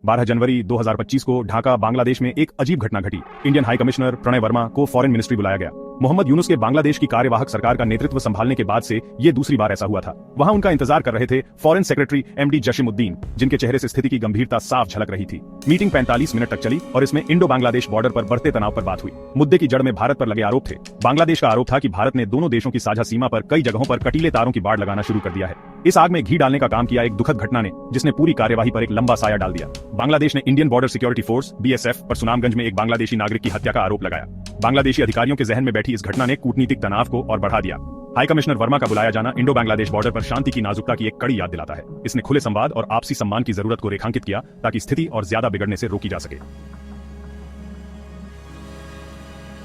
12 जनवरी 2025 को ढाका बांग्लादेश में एक अजीब घटना घटी। Indian high commissioner Pranay Varma को फॉरेन मिनिस्ट्री बुलाया गया। मोहम्मद यूनुस के बांग्लादेश की कार्यवाहक सरकार का नेतृत्व संभालने के बाद से ये दूसरी बार ऐसा हुआ था। वहां उनका इंतजार कर रहे थे फॉरेन सेक्रेटरी एमडी जशीमुद्दीन, जिनके चेहरे से स्थिति की गंभीरता साफ झलक रही थी। मीटिंग 45 मिनट तक चली और इसमें इंडो बांग्लादेश बॉर्डर पर बढ़ते तनाव पर बात हुई। मुद्दे की जड़ में भारत पर लगे आरोप थे। बांग्लादेश का आरोप था कि भारत ने दोनों देशों की साझा सीमा पर कई जगहों पर कटीले तारों की बाड़ लगाना शुरू कर दिया है। इस आग में घी डालने का काम किया एक दुखद घटना ने, जिसने पूरी कार्यवाही पर एक लंबा साया डाल दिया। बांग्लादेश ने Indian border security force BSF पर सुनामगंज में एक बांग्लादेशी नागरिक की हत्या का आरोप लगाया। बांग्लादेशी अधिकारियों के जहन में बैठी इस घटना ने कूटनीतिक तनाव को और बढ़ा दिया। हाई कमिश्नर वर्मा का बुलाया जाना इंडो बांग्लादेश बॉर्डर पर शांति की नाजुकता की एक कड़ी याद दिलाता है। इसने खुले संवाद और आपसी सम्मान की जरूरत को रेखांकित किया ताकि स्थिति और ज्यादा बिगड़ने से रोकी जा सके।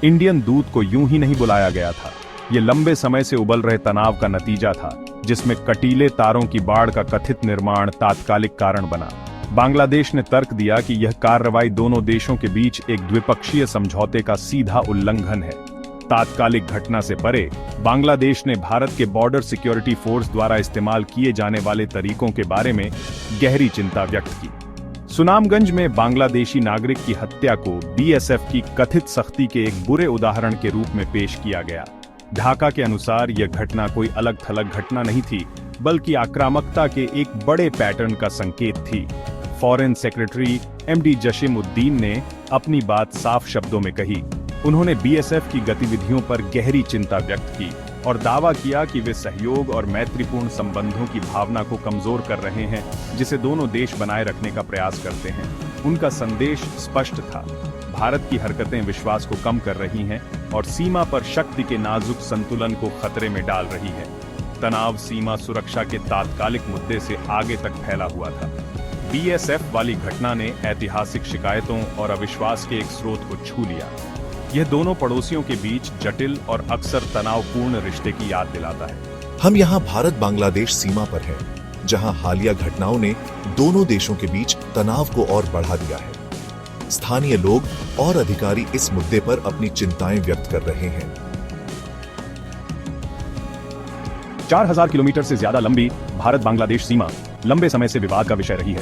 इंडियन दूत को यूं ही नहीं बुलाया गया था। ये लंबे समय से उबल रहे तनाव का नतीजा था, जिसमें कटीले तारों की बाढ़ का कथित निर्माण तात्कालिक कारण बना। बांग्लादेश ने तर्क दिया कि यह कार्रवाई दोनों देशों के बीच एक द्विपक्षीय समझौते का सीधा उल्लंघन है। तात्कालिक घटना से परे, बांग्लादेश ने भारत के बॉर्डर सिक्योरिटी फोर्स द्वारा इस्तेमाल किए जाने वाले तरीकों के बारे में गहरी चिंता व्यक्त की। सुनामगंज में बांग्लादेशी नागरिक की हत्या को बीएसएफ की कथित सख्ती के एक बुरे उदाहरण के रूप में पेश किया गया। ढाका के अनुसार यह घटना कोई अलग थलग घटना नहीं थी, बल्कि आक्रामकता के एक बड़े पैटर्न का संकेत थी। फॉरेन सेक्रेटरी एमडी जशीमुद्दीन ने अपनी बात साफ शब्दों में कही। उन्होंने बीएसएफ की गतिविधियों पर गहरी चिंता व्यक्त की और दावा किया कि वे सहयोग और मैत्रीपूर्ण संबंधों की भावना को कमजोर कर रहे हैं, जिसे दोनों देश बनाए रखने का प्रयास करते हैं। उनका संदेश स्पष्ट था, भारत की हरकतें विश्वास को कम कर रही हैं और सीमा पर शक्ति के नाजुक संतुलन को खतरे में डाल रही है। तनाव सीमा सुरक्षा के तात्कालिक मुद्दे से आगे तक फैला हुआ था। बीएसएफ वाली घटना ने ऐतिहासिक शिकायतों और अविश्वास के एक स्रोत को छू लिया। यह दोनों पड़ोसियों के बीच जटिल और अक्सर तनावपूर्ण रिश्ते की याद दिलाता है। हम यहाँ भारत बांग्लादेश सीमा पर हैं, जहाँ हालिया घटनाओं ने दोनों देशों के बीच तनाव को और बढ़ा दिया है। स्थानीय लोग और अधिकारी इस मुद्दे पर अपनी चिंताएं व्यक्त कर रहे हैं। 4000 किलोमीटर से ज्यादा लंबी भारत बांग्लादेश सीमा लंबे समय से विवाद का विषय रही है।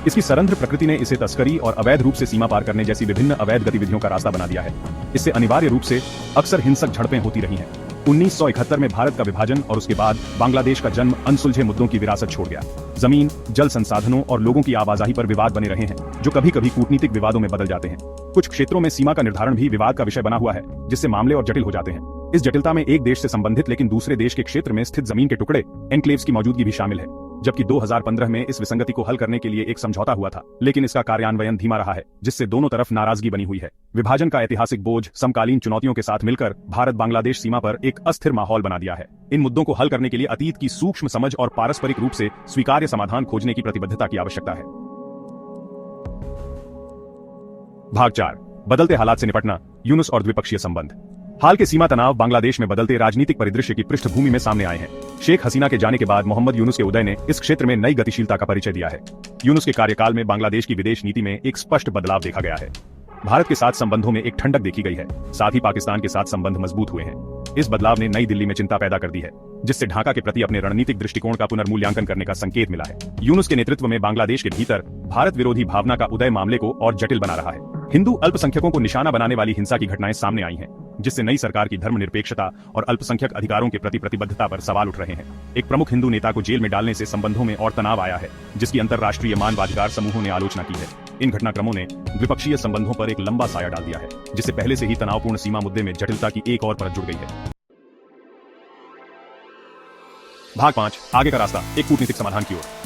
इसकी सरंध्र प्रकृति ने इसे तस्करी और अवैध रूप से सीमा पार करने जैसी विभिन्न अवैध गतिविधियों का रास्ता बना दिया है। इससे अनिवार्य रूप से अक्सर हिंसक झड़पें होती रही हैं। 1971 में भारत का विभाजन और उसके बाद बांग्लादेश का जन्म अनसुलझे मुद्दों की विरासत छोड़ गया। जमीन, जल संसाधनों और लोगों की आवाजाही पर विवाद बने रहे हैं, जो कभी कभी कूटनीतिक विवादों में बदल जाते हैं। कुछ क्षेत्रों में सीमा का निर्धारण भी विवाद का विषय बना हुआ है, जिससे मामले और जटिल हो जाते हैं। इस जटिलता में एक देश से संबंधित लेकिन दूसरे देश के क्षेत्र में स्थित जमीन के टुकड़े, एन्क्लेव्स की मौजूदगी भी शामिल है। जबकि 2015 में इस विसंगति को हल करने के लिए एक समझौता हुआ था, लेकिन इसका कार्यान्वयन धीमा रहा है, जिससे दोनों तरफ नाराजगी बनी हुई है। विभाजन का ऐतिहासिक बोझ समकालीन चुनौतियों के साथ मिलकर भारत बांग्लादेश सीमा पर एक अस्थिर माहौल बना दिया है। इन मुद्दों को हल करने के लिए अतीत की सूक्ष्म समझ और पारस्परिक रूप से स्वीकार्य समाधान खोजने की प्रतिबद्धता की आवश्यकता है। भाग 4, बदलते हालात से निपटना, यूनुस और द्विपक्षीय संबंध। हाल के सीमा तनाव बांग्लादेश में बदलते राजनीतिक परिदृश्य की पृष्ठभूमि में सामने आए हैं। शेख हसीना के जाने के बाद मोहम्मद यूनुस के उदय ने इस क्षेत्र में नई गतिशीलता का परिचय दिया है। यूनुस के कार्यकाल में बांग्लादेश की विदेश नीति में एक स्पष्ट बदलाव देखा गया है। भारत के साथ संबंधों में एक ठंडक देखी गई है, साथ ही पाकिस्तान के साथ संबंध मजबूत हुए हैं। इस बदलाव ने नई दिल्ली में चिंता पैदा कर दी है, जिससे ढाका के प्रति अपने रणनीतिक दृष्टिकोण का पुनर्मूल्यांकन करने का संकेत मिला है। यूनुस के नेतृत्व में बांग्लादेश के भीतर भारत विरोधी भावना का उदय मामले को और जटिल बना रहा है। हिंदू अल्पसंख्यकों को निशाना बनाने वाली हिंसा की घटनाएं सामने आई हैं, जिससे नई सरकार की धर्मनिरपेक्षता और अल्पसंख्यक अधिकारों के प्रति प्रतिबद्धता पर सवाल उठ रहे हैं। एक प्रमुख हिंदू नेता को जेल में डालने से संबंधों में और तनाव आया है, जिसकी अंतर्राष्ट्रीय मानवाधिकार समूहों ने आलोचना की है। इन घटनाक्रमों ने द्विपक्षीय संबंधों पर एक लंबा साया डाल दिया है, जिससे पहले से ही तनावपूर्ण सीमा मुद्दे में जटिलता की एक और परत जुड़ गई है। भाग 5, आगे का रास्ता, एक कूटनीतिक समाधान की ओर।